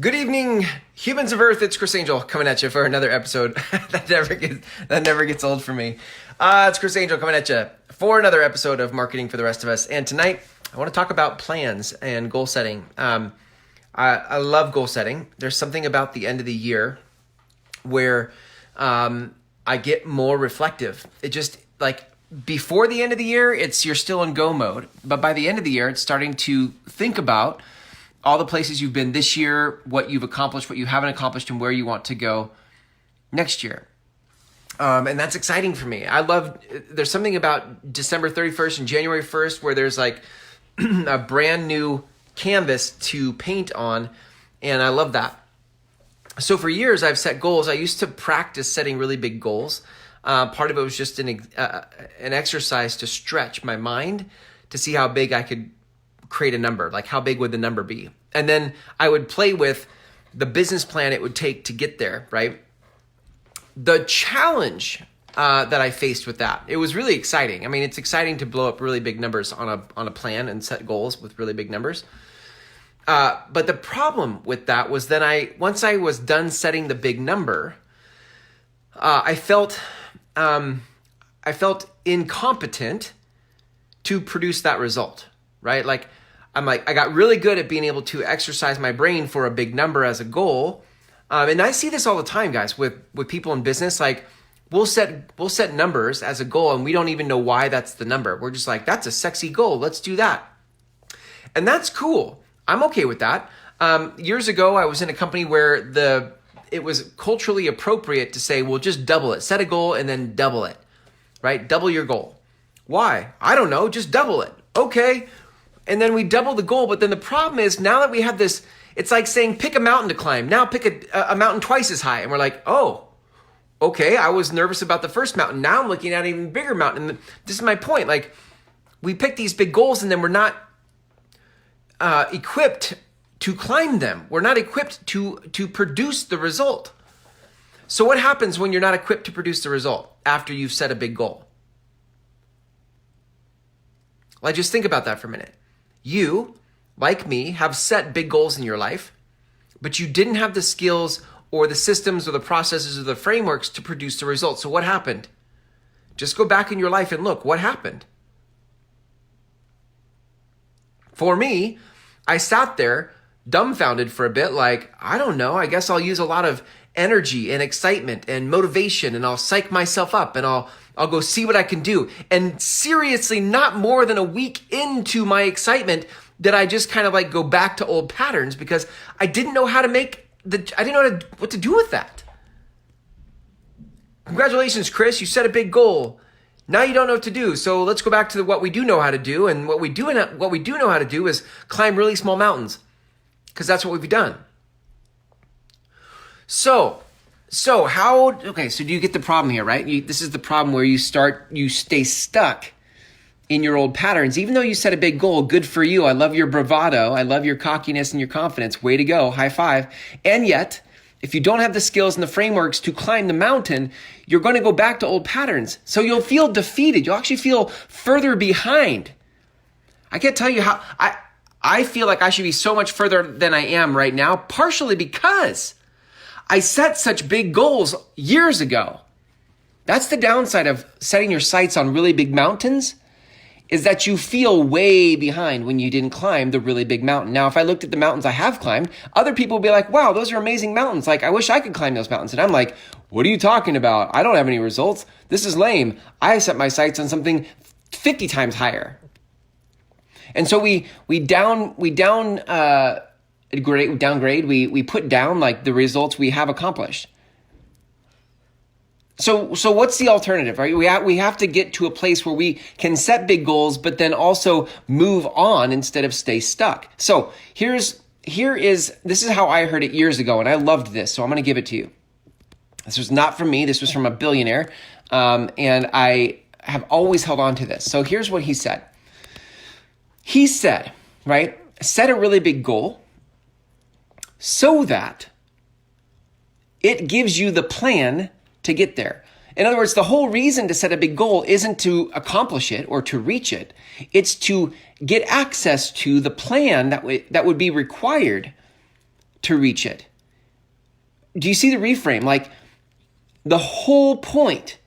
Good evening, humans of Earth. It's Chris Angel coming at you for another episode that never gets old for me. It's Chris Angel coming at you for another episode of Marketing for the Rest of Us. And tonight, I want to talk about plans and goal setting. I love goal setting. There's something about the end of the year where I get more reflective. It just like before the end of the year, you're still in go mode, but by the end of the year, it's starting to think about all the places you've been this year, what you've accomplished, what you haven't accomplished, and where you want to go next year. And that's exciting for me. There's something about December 31st and January 1st where there's like a brand new canvas to paint on, and I love that. So for years, I've set goals. I used to practice setting really big goals. Part of it was just an exercise to stretch my mind to see how big I could create a number, like how big would the number be? And then I would play with the business plan it would take to get there, right? The challenge that I faced with that, it was really exciting. I mean, it's exciting to blow up really big numbers on a plan and set goals with really big numbers. But the problem with that was that once I was done setting the big number, I felt incompetent to produce that result, right? I got really good at being able to exercise my brain for a big number as a goal. And I see this all the time, guys, with people in business. Like we'll set numbers as a goal and we don't even know why that's the number. We're just like, that's a sexy goal. Let's do that. And that's cool. I'm okay with that. Years ago, I was in a company where it was culturally appropriate to say, well, just double it. Set a goal and then double it, right? Double your goal. Why? I don't know. Just double it. Okay. And then we double the goal. But then the problem is now that we have this, it's like saying, pick a mountain to climb. Now pick a mountain twice as high. And we're like, oh, okay. I was nervous about the first mountain. Now I'm looking at an even bigger mountain. And this is my point. Like we pick these big goals and then we're not equipped to climb them. We're not equipped to produce the result. So what happens when you're not equipped to produce the result after you've set a big goal? Well, just think about that for a minute. You, like me, have set big goals in your life, but you didn't have the skills or the systems or the processes or the frameworks to produce the results. So what happened? Just go back in your life and look what happened. For me, I sat there dumbfounded for a bit, like, I don't know, I guess I'll use a lot of energy and excitement and motivation and I'll psych myself up and I'll go see what I can do. And seriously, not more than a week into my excitement did I just kind of like go back to old patterns because I didn't know how to I didn't know what to do with that. Congratulations, Chris, you set a big goal. Now you don't know what to do. So let's go back to what we do know how to do. And what we do know how to do is climb really small mountains because that's what we've done. So do you get the problem here, right? This is the problem where you stay stuck in your old patterns. Even though you set a big goal, good for you. I love your bravado. I love your cockiness and your confidence. Way to go. High five. And yet, if you don't have the skills and the frameworks to climb the mountain, you're going to go back to old patterns. So you'll feel defeated. You'll actually feel further behind. I can't tell you how I feel like I should be so much further than I am right now, partially because I set such big goals years ago. That's the downside of setting your sights on really big mountains, is that you feel way behind when you didn't climb the really big mountain. Now, if I looked at the mountains I have climbed, other people would be like, wow, those are amazing mountains. Like, I wish I could climb those mountains. And I'm like, what are you talking about? I don't have any results. This is lame. I set my sights on something 50 times higher. And so we downgrade, we put down like the results we have accomplished. So what's the alternative, right? We have to get to a place where we can set big goals, but then also move on instead of stay stuck. So this is how I heard it years ago, and I loved this, so I'm going to give it to you. This was not from me. This was from a billionaire, and I have always held on to this. So here's what he said. He said, right, set a really big goal so that it gives you the plan to get there. In other words, the whole reason to set a big goal isn't to accomplish it or to reach it. It's to get access to the plan that would be required to reach it. Do you see the reframe? Like, the whole point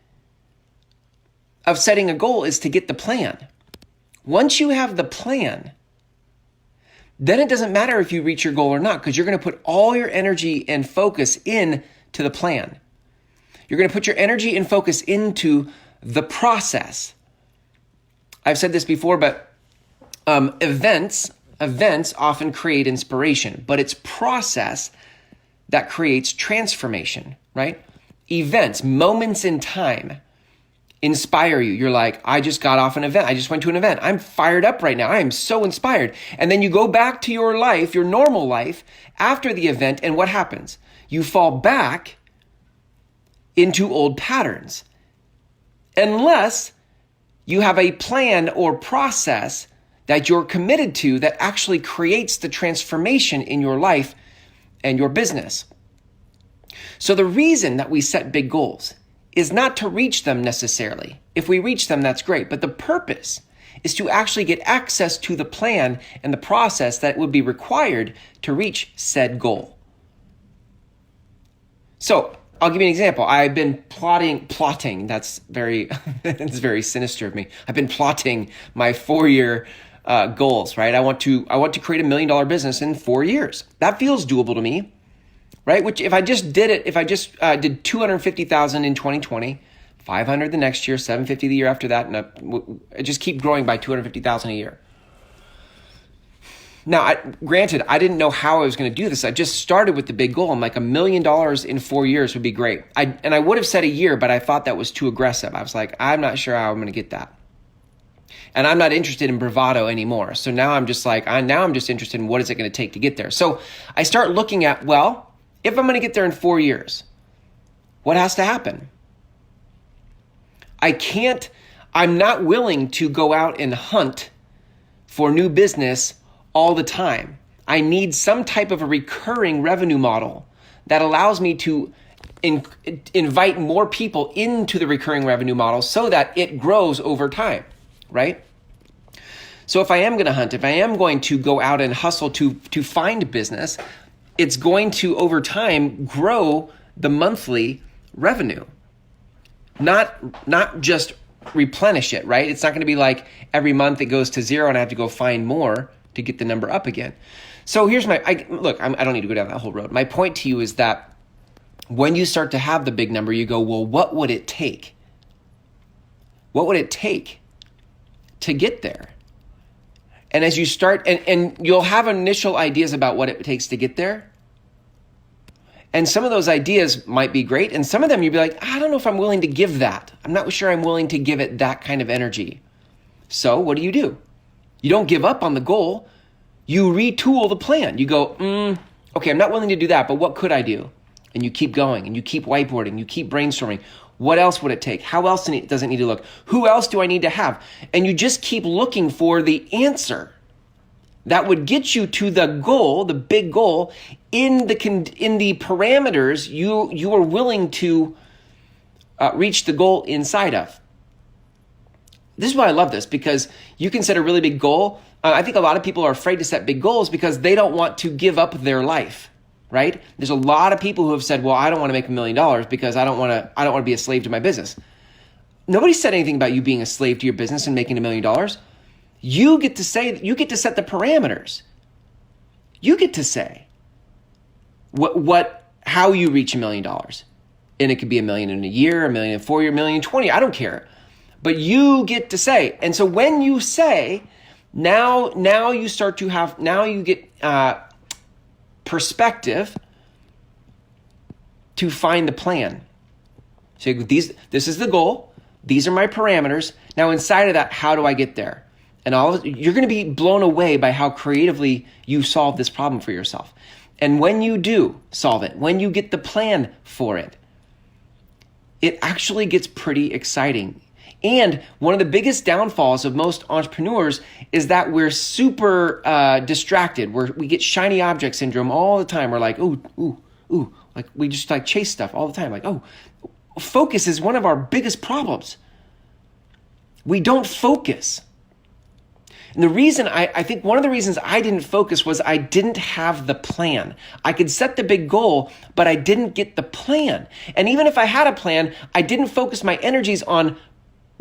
of setting a goal is to get the plan. Once you have the plan, then it doesn't matter if you reach your goal or not, because you're going to put all your energy and focus into the plan. You're going to put your energy and focus into the process. I've said this before, but events often create inspiration, but it's process that creates transformation, right? Events, moments in time inspire you. You're like, I just got off an event. I just went to an event. I'm fired up right now. I am so inspired. And then you go back to your life, your normal life after the event. And what happens? You fall back into old patterns. Unless you have a plan or process that you're committed to that actually creates the transformation in your life and your business. So the reason that we set big goals is not to reach them necessarily. If we reach them, that's great. But the purpose is to actually get access to the plan and the process that would be required to reach said goal. So I'll give you an example. I've been plotting. That's very, it's very sinister of me. I've been plotting my 4-year goals, right? I want to create $1 million business in 4 years. That feels doable to me. Right? Which if I just did 250,000 in 2020, 500 the next year, 750 the year after that, and I just keep growing by 250,000 a year. Now, granted, I didn't know how I was going to do this. I just started with the big goal. I'm like, $1 million in 4 years would be great. I would have said a year, but I thought that was too aggressive. I was like, I'm not sure how I'm going to get that. And I'm not interested in bravado anymore. So now I'm just like, I'm just interested in what is it going to take to get there. So I start looking at, well, if I'm going to get there in 4 years, what has to happen? I'm not willing to go out and hunt for new business all the time. I need some type of a recurring revenue model that allows me to invite more people into the recurring revenue model so that it grows over time, right? So if I am going to hunt, if I am going to go out and hustle to find business, it's going to, over time, grow the monthly revenue, not just replenish it, right? It's not going to be like every month it goes to zero and I have to go find more to get the number up again. So here's I don't need to go down that whole road. My point to you is that when you start to have the big number, you go, well, what would it take? What would it take to get there? And as you start, and you'll have initial ideas about what it takes to get there. And some of those ideas might be great. And some of them you'd be like, I don't know if I'm willing to give that. I'm not sure I'm willing to give it that kind of energy. So what do? You don't give up on the goal. You retool the plan. You go, okay, I'm not willing to do that, but what could I do? And you keep going and you keep whiteboarding, you keep brainstorming. What else would it take? How else does it need to look? Who else do I need to have? And you just keep looking for the answer that would get you to the goal, the big goal, in the parameters you are willing to reach the goal inside of. This is why I love this, because you can set a really big goal. I think a lot of people are afraid to set big goals because they don't want to give up their life. Right? There's a lot of people who have said, well, I don't want to make $1 million because I don't want to be a slave to my business. Nobody said anything about you being a slave to your business and making $1 million. You get to set the parameters. You get to say how you reach $1 million. And it could be $1 million in a year, $1 million in 4 years, $1 million in 20. I don't care. But you get to say. And so when you say, now you start to have, now you get perspective to find the plan. So this is the goal. These are my parameters. Now inside of that, how do I get there? And you're going to be blown away by how creatively you solve this problem for yourself. And when you do solve it, when you get the plan for it, it actually gets pretty exciting. And one of the biggest downfalls of most entrepreneurs is that we're super distracted. We get shiny object syndrome all the time. We're like, ooh, like we just like chase stuff all the time. Like, focus is one of our biggest problems. We don't focus. And the reason I think one of the reasons I didn't focus was I didn't have the plan. I could set the big goal, but I didn't get the plan. And even if I had a plan, I didn't focus my energies on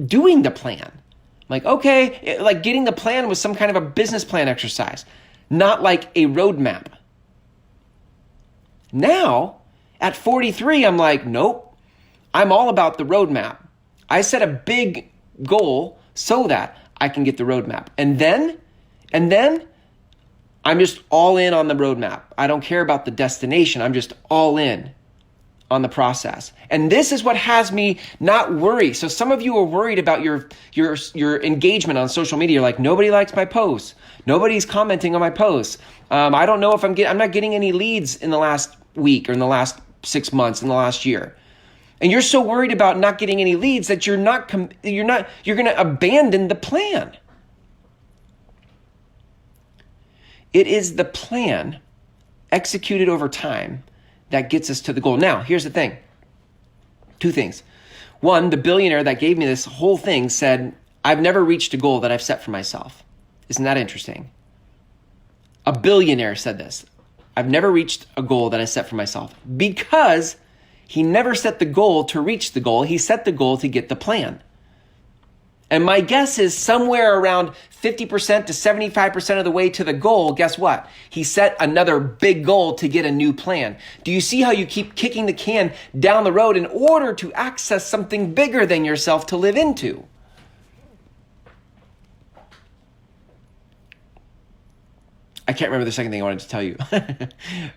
doing the plan. Like, okay, like getting the plan was some kind of a business plan exercise, not like a roadmap. Now, at 43, I'm like, nope, I'm all about the roadmap. I set a big goal so that I can get the roadmap. And then I'm just all in on the roadmap. I don't care about the destination. I'm just all in on the process. And this is what has me not worry. So some of you are worried about your engagement on social media. You're like, nobody likes my posts. Nobody's commenting on my posts. I don't know if I'm not getting any leads in the last week or in the last 6 months, in the last year. And you're so worried about not getting any leads that you're going to abandon the plan. It is the plan executed over time that gets us to the goal. Now, here's the thing. 2 things. One, the billionaire that gave me this whole thing said, I've never reached a goal that I've set for myself. Isn't that interesting? A billionaire said this. I've never reached a goal that I set for myself, because he never set the goal to reach the goal. He set the goal to get the plan. And my guess is somewhere around 50% to 75% of the way to the goal, guess what? He set another big goal to get a new plan. Do you see how you keep kicking the can down the road in order to access something bigger than yourself to live into? I can't remember the second thing I wanted to tell you. I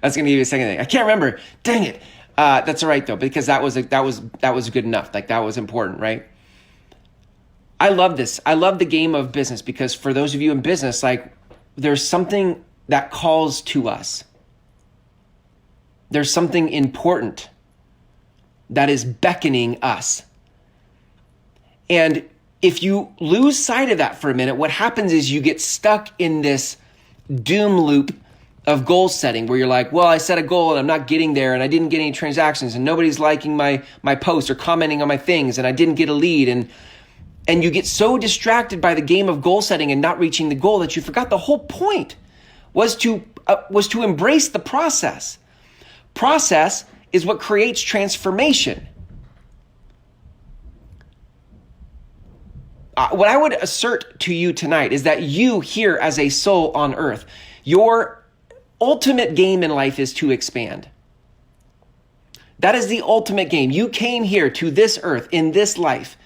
was going to give you a second thing. I can't remember. Dang it. That's all right though, because that was good enough. Like, that was important, right? I love this. I love the game of business, because for those of you in business, like, there's something that calls to us. There's something important that is beckoning us. And if you lose sight of that for a minute, what happens is you get stuck in this doom loop of goal setting, where you're like, well, I set a goal and I'm not getting there, and I didn't get any transactions, and nobody's liking my posts or commenting on my things, and I didn't get a lead, and you get so distracted by the game of goal setting and not reaching the goal that you forgot the whole point was to embrace the process. Process is what creates transformation. What I would assert to you tonight is that you here as a soul on earth, your ultimate game in life is to expand. That is the ultimate game. You came here to this earth in this life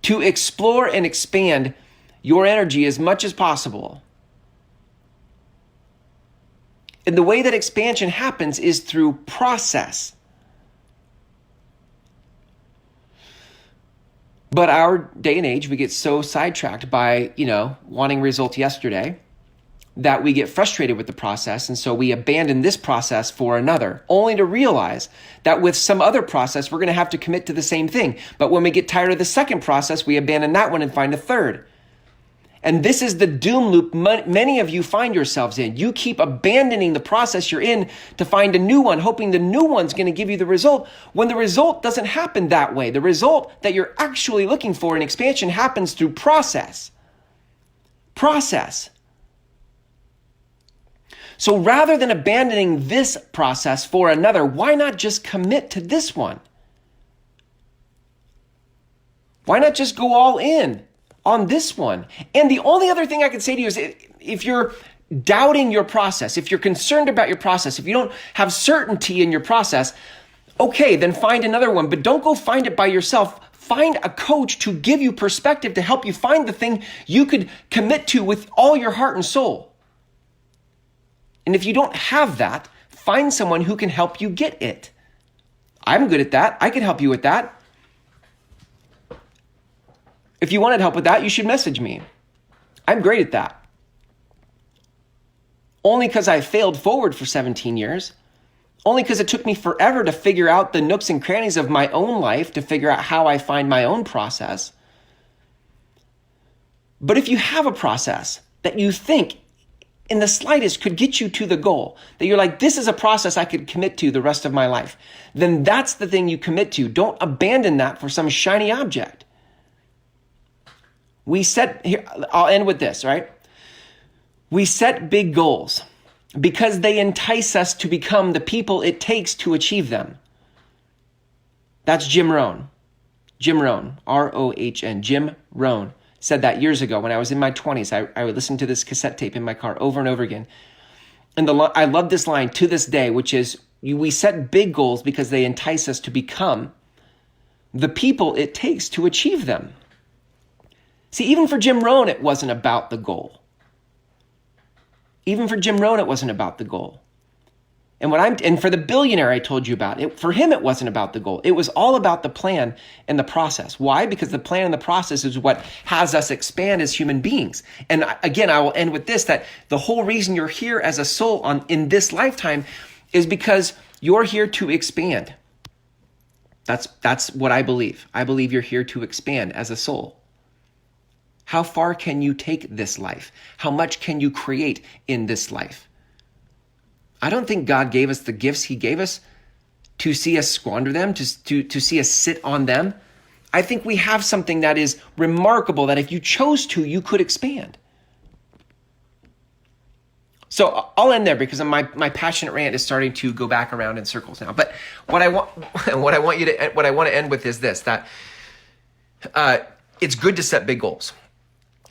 to explore and expand your energy as much as possible. And the way that expansion happens is through process. But our day and age, we get so sidetracked by, wanting results yesterday, that we get frustrated with the process. And so we abandon this process for another, only to realize that with some other process, we're going to have to commit to the same thing. But when we get tired of the second process, we abandon that one and find a third. And this is the doom loop many of you find yourselves in. You keep abandoning the process you're in to find a new one, hoping the new one's going to give you the result, when the result doesn't happen that way. The result that you're actually looking for in expansion happens through process. Process. So rather than abandoning this process for another, why not just commit to this one? Why not just go all in on this one? And the only other thing I could say to you is, if you're doubting your process, if you're concerned about your process, if you don't have certainty in your process, okay, then find another one. But don't go find it by yourself. Find a coach to give you perspective, to help you find the thing you could commit to with all your heart and soul. And if you don't have that, find someone who can help you get it. I'm good at that. I can help you with that. If you wanted help with that, you should message me. I'm great at that. Only because I failed forward for 17 years. Only because it took me forever to figure out the nooks and crannies of my own life, to figure out how I find my own process. But if you have a process that you think in the slightest could get you to the goal, that you're like, this is a process I could commit to the rest of my life, then that's the thing you commit to. Don't abandon that for some shiny object. Here, I'll end with this, right? We set big goals because they entice us to become the people it takes to achieve them. That's Jim Rohn. Jim Rohn, R-O-H-N, Jim Rohn said that years ago when I was in my 20s. I would listen to this cassette tape in my car over and over again. And I love this line to this day, which is, we set big goals because they entice us to become the people it takes to achieve them. See, even for Jim Rohn, it wasn't about the goal. Even for Jim Rohn, it wasn't about the goal. And for the billionaire I told you about, for him, it wasn't about the goal. It was all about the plan and the process. Why? Because the plan and the process is what has us expand as human beings. And again, I will end with this, that the whole reason you're here as a soul in this lifetime is because you're here to expand. That's what I believe. I believe you're here to expand as a soul. How far can you take this life? How much can you create in this life? I don't think God gave us the gifts he gave us to see us squander them, to see us sit on them. I think we have something that is remarkable that if you chose to, you could expand. So I'll end there because my passionate rant is starting to go back around in circles now. But what I want to end with is this, that it's good to set big goals.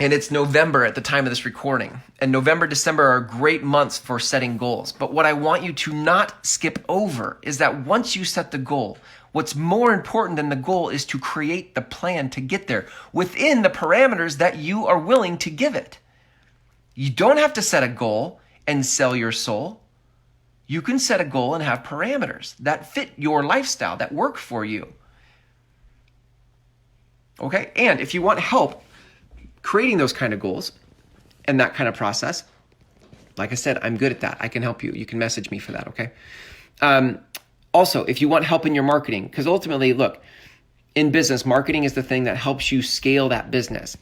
And it's November at the time of this recording. And November, December are great months for setting goals. But what I want you to not skip over is that once you set the goal, what's more important than the goal is to create the plan to get there within the parameters that you are willing to give it. You don't have to set a goal and sell your soul. You can set a goal and have parameters that fit your lifestyle, that work for you. Okay? And if you want help creating those kind of goals and that kind of process, like I said, I'm good at that. I can help you. You can message me for that, okay? Also, if you want help in your marketing, because ultimately, look, in business, marketing is the thing that helps you scale that business.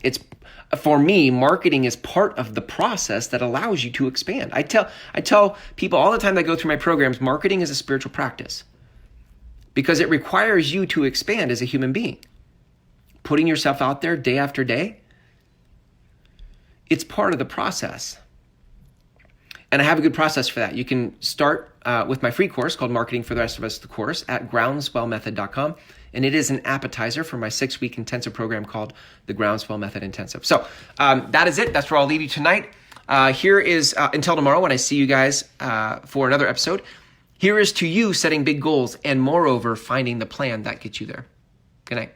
For me, marketing is part of the process that allows you to expand. I tell people all the time that go through my programs, marketing is a spiritual practice because it requires you to expand as a human being. Putting yourself out there day after day, it's part of the process. And I have a good process for that. You can start with my free course called Marketing for the Rest of Us, the course, at groundswellmethod.com. And it is an appetizer for my 6-week intensive program called the Groundswell Method Intensive. So that is it. That's where I'll leave you tonight. Here is, until tomorrow when I see you guys for another episode, here is to you setting big goals and moreover, finding the plan that gets you there. Good night.